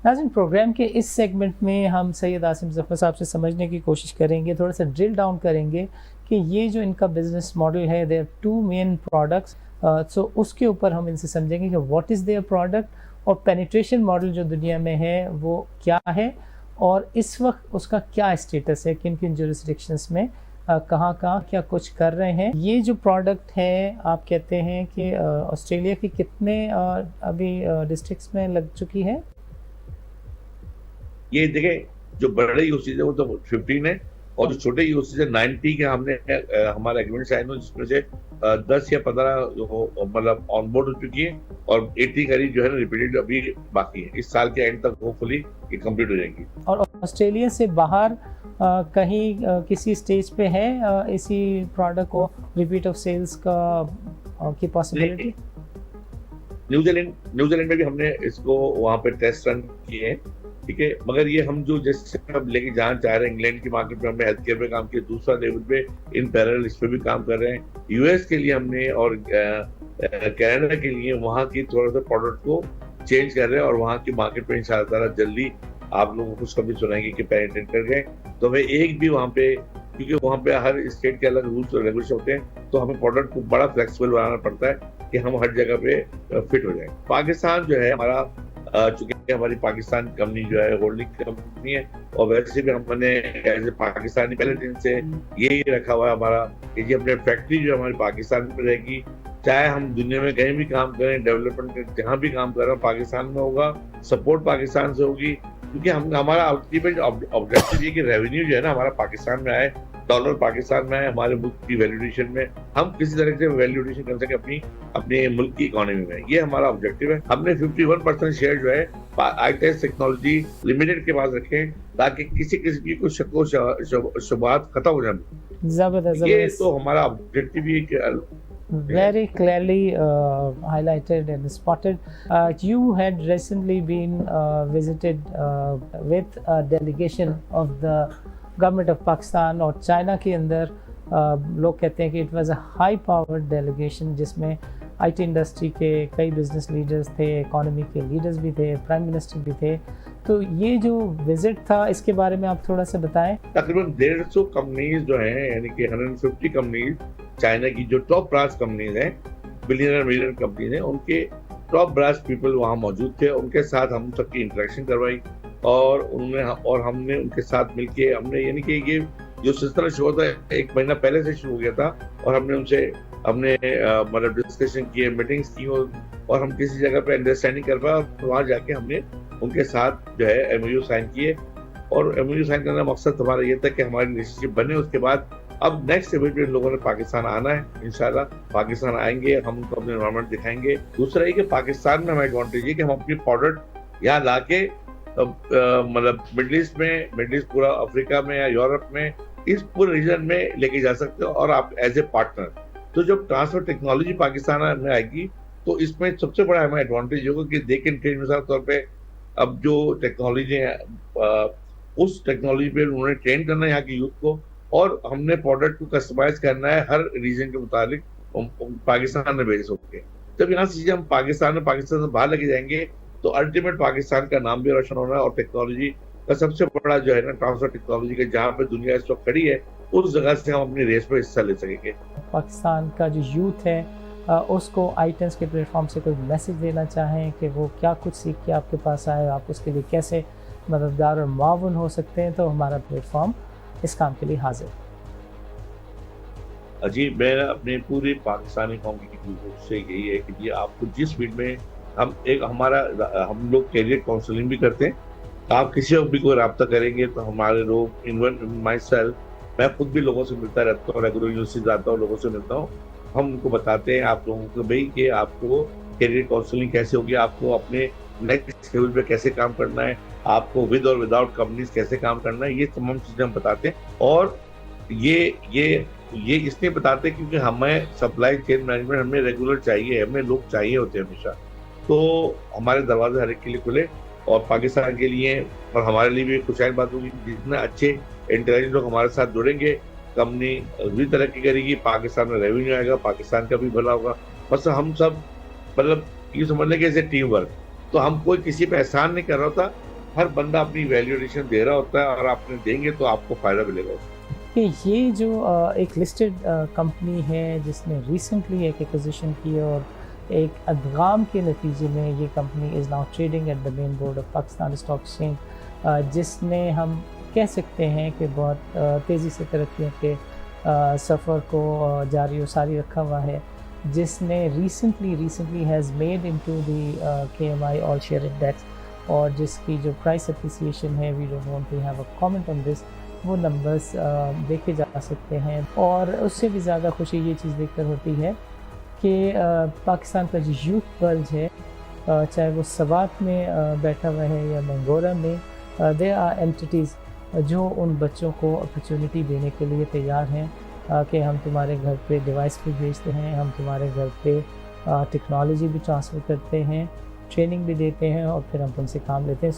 नाज़रीन, प्रोग्राम के इस सेगमेंट में हम सैयद आसिम ज़फ़र साहब से समझने की कोशिश करेंगे, थोड़ा सा ड्रिल डाउन करेंगे कि ये जो इनका बिजनेस मॉडल है, देयर टू मेन प्रोडक्ट्स, सो उसके ऊपर हम इनसे समझेंगे कि व्हाट इज़ देयर प्रोडक्ट और पेनिट्रेशन मॉडल जो दुनिया में है वो क्या है और इस वक्त उसका क्या स्टेटस है, किन किन जुरिस्डिक्शंस में कहाँ कहाँ क्या कुछ कर रहे हैं। ये जो प्रोडक्ट है, आप कहते हैं कि ऑस्ट्रेलिया के कितने अभी डिस्ट्रिक्ट्स में लग चुकी है? ये देखें, जो बड़े यूसीज है वो तो 15 है और जो छोटे यूसीज है 90 के हमने हमारा एग्रीमेंट साइन हो, जिसमें से 10 या 15 मतलब ऑन बोर्ड हो चुकी है और 80 करीब जो है ना रिपीटेड अभी बाकी है। इस साल के एंड तक होपफुली ये कंप्लीट हो जाएंगी। और ऑस्ट्रेलिया से बाहर कहीं किसी स्टेज पे है इसी प्रोडक्ट को रिपीट ऑफ सेल्स का की पॉसिबिलिटी? न्यूजीलैंड में भी हमने इसको वहां पे टेस्ट रन किए हैं, ठीक है। मगर ये हम जो जैसे हम लेके जाना चाह रहे हैं इंग्लैंड की मार्केट में, हमने हेल्थ केयर पे काम किया, दूसरा लेवल पे इन पैरेलल इस पे भी काम कर रहे हैं। यूएस के लिए हमने और कनाडा के लिए वहाँ की थोड़ा सा प्रोडक्ट को चेंज कर रहे हैं और वहाँ की मार्केट में इंशाल्लाह जल्दी आप लोगों को कभी सुनाएंगे कि पेनिट्रेट कर गए। तो हमें एक भी वहाँ पे, क्योंकि वहाँ पे हर स्टेट के अलग रूल्स और रेगुलेशन होते हैं, तो हमें प्रोडक्ट को बड़ा फ्लेक्सिबल बनाना पड़ता है कि हम हर जगह पे फिट हो जाए। पाकिस्तान जो है हमारा, चूंकि हमारी पाकिस्तान कंपनी जो है होल्डिंग कंपनी है और वैसे भी हमने एज ए पाकिस्तानी पहले दिन से यही रखा हुआ है हमारा कि अपने फैक्ट्री जो हमारी पाकिस्तान में रहेगी, चाहे हम दुनिया में कहीं भी काम करें, डेवलपमेंट जहाँ भी काम कर रहे हैं पाकिस्तान में होगा, सपोर्ट पाकिस्तान से होगी। क्योंकि हम हमारा अल्टीमेट ऑब्जेक्टिव ये कि रेवेन्यू जो है ना हमारा पाकिस्तान में आए, डॉलर पाकिस्तान में आए, हमारे मुल्क की वैल्यूएशन में हम किसी तरह से वैल्यूएशन कर सके अपने मुल्क की इकोनॉमी में, ये हमारा ऑब्जेक्टिव है। हमने 51% शेयर जो है आईटेस टेक्नोलॉजी लिमिटेड के पास रखे ताकि किसी की कोई शको शुबात खत्म हो जाए। जबरदस्त, ये तो हमारा objective he very clearly highlighted and spotted. You had recently been visited with a delegation of the government of Pakistan और चाइना के अंदर लोग कहते हैं कि it was a high powered delegation जिसमें आईटी इंडस्ट्री के कई बिजनेस लीडर्स थे, इकोनॉमी के लीडर्स भी थे, प्राइम मिनिस्टर भी थे। तो ये जो विजिट था इसके बारे में आप थोड़ा सा बताएं। तकरीबन 150 कंपनीज जो हैं, यानी कि 150 कंपनीज चाइना की जो टॉप ब्रास कंपनीज हैं, बिलियनर मिलियनर कंपनीज हैं, उनके टॉप ब्रास पीपल वहाँ मौजूद थे। उनके साथ हम सबकी इंटरेक्शन करवाई और हमने उनके साथ मिलके हमने, यानी कि ये जो सिलसिला शुरू था 1 महीना पहले से शुरू हो गया था और हमने मतलब डिस्कशन किए, मीटिंग्स की और हम किसी जगह पे अंडरस्टैंडिंग कर पाए और वहाँ जाके हमने उनके साथ जो है एमओयू साइन किए। और एमओयू साइन करने का मकसद हमारा ये था कि हमारी रिलेशनशिप बने। उसके बाद अब नेक्स्ट इवेंट में लोगों ने पाकिस्तान आना है, इंशाल्लाह पाकिस्तान आएंगे, हम उनको अपने एनवायरमेंट दिखाएंगे। दूसरा ये कि पाकिस्तान में हमारा एडवांटेज है कि हम अपनी प्रोडक्ट यहाँ ला के मतलब मिडल ईस्ट पूरा अफ्रीका में या यूरोप में, इस पूरे रीजन में लेके जा सकते हो और आप एज ए पार्टनर। तो जब ट्रांसफर टेक्नोलॉजी पाकिस्तान में आएगी तो इसमें सबसे बड़ा हमें एडवांटेज होगा कि दे कैन ट्रेन, मिसाल तौर पे अब जो टेक्नोलॉजी है उस टेक्नोलॉजी पे उन्होंने ट्रेन करना है यहाँ की यूथ को और हमने प्रोडक्ट को कस्टमाइज करना है हर रीजन के मुताबिक पाकिस्तान में बेस होके। जब यहाँ से चीजें हम पाकिस्तान से बाहर लेके जाएंगे तो अल्टीमेट पाकिस्तान का नाम भी रोशन होना है और टेक्नोलॉजी का सबसे बड़ा जो है ना ट्रांसफर टेक्नोलॉजी का जहाँ पे दुनिया इस वक्त खड़ी है उस जगह से हम अपनी रेस में हिस्सा ले सकेंगे। पाकिस्तान का जो यूथ है उसको आईटेंस के प्लेटफॉर्म से कोई मैसेज देना चाहें कि वो क्या कुछ सीख के आपके पास आए, आप उसके लिए कैसे मददगार और मावन हो सकते हैं, तो हमारा प्लेटफॉर्म इस काम के लिए हाजिर। जी, मैं अपने पूरे पाकिस्तानी कौम की से यही है कि आपको जिस फील्ड में हम लोग कैरियर काउंसलिंग भी करते हैं, आप किसी भी कोई रब्ता करेंगे तो हमारे लोग इवन माई सेल्फ, मैं खुद भी लोगों से मिलता रहता हूँ, रेगुलर यूनिवर्सिटी जाता हूँ, लोगों से मिलता हूँ। हम उनको बताते हैं आप लोगों को भाई कि आपको कैरियर काउंसलिंग कैसे होगी, आपको अपने नेक्स्ट लेवल पे कैसे काम करना है, आपको विद और विदाउट कंपनीज कैसे काम करना है, ये तमाम चीजें हम बताते हैं। और ये इसलिए बताते हैं क्योंकि हमें सप्लाई चेन मैनेजमेंट हमें रेगुलर चाहिए, हमें लोग चाहिए होते हैं हमेशा। तो हमारे दरवाजे हर एक के लिए खुले और पाकिस्तान के लिए और हमारे लिए भी कुछ बात होगी। जितने अच्छे इंटेलिजेंट लोग हमारे साथ जुड़ेंगे, कंपनी भी तरक्की करेगी, पाकिस्तान में रेवेन्यू आएगा, पाकिस्तान का भी भला होगा। बस हम सब मतलब ये समझ लें कि टीम वर्क, तो हम कोई किसी पे एहसान नहीं कर रहा था, हर बंदा अपनी वैल्यूएशन दे रहा होता है और आपने देंगे तो आपको फायदा मिलेगा। कि ये जो एक लिस्टेड कंपनी है जिसने रिसेंटली एक एक्विजिशन की और एक अदगाम के नतीजे में ये company is now trading at the main board of Pakistan stock exchange, जिसने हम कह सकते हैं कि बहुत तेज़ी से तरक्कियों के सफ़र को जारी और सारी रखा हुआ है, जिसने recently has made into the KMI all share index, और जिसकी जो प्राइस अप्रिसिएशन है, we don't want to have a comment on this, वो नंबर्स देखे जा सकते हैं। और उससे भी ज़्यादा खुशी ये चीज़ देखकर होती है कि पाकिस्तान का जो यूथ बल्ज है, चाहे वो सवात में बैठा हुआ है या मंगोरा में, दे आर एंटिटीज़ जो उन बच्चों को अपॉर्चुनिटी देने के लिए तैयार हैं कि हम तुम्हारे घर पे डिवाइस भी भेजते हैं, हम तुम्हारे घर पे टेक्नोलॉजी भी ट्रांसफ़र करते हैं, ट्रेनिंग भी देते हैं और फिर हम तुमसे काम लेते हैं।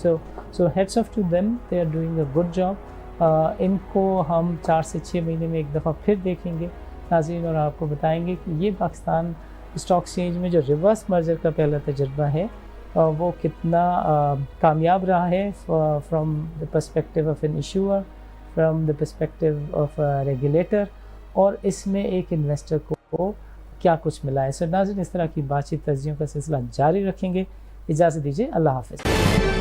So heads off to them, they are doing a good job. इनको हम 4 से 6 महीने में एक दफ़ा फिर देखेंगे नाज़रीन, और आपको बताएंगे कि ये पाकिस्तान स्टॉक एक्सचेंज में जो रिवर्स मर्जर का पहला तजर्बा है वो कितना कामयाब रहा है from the perspective of an issuer, from the perspective of regulator, और इसमें एक इन्वेस्टर को क्या कुछ मिला है। सो नाज़रीन, इस तरह की बातचीत तज्जियों का सिलसिला जारी रखेंगे। इजाज़त दीजिए, अल्लाह हाफ़िज़।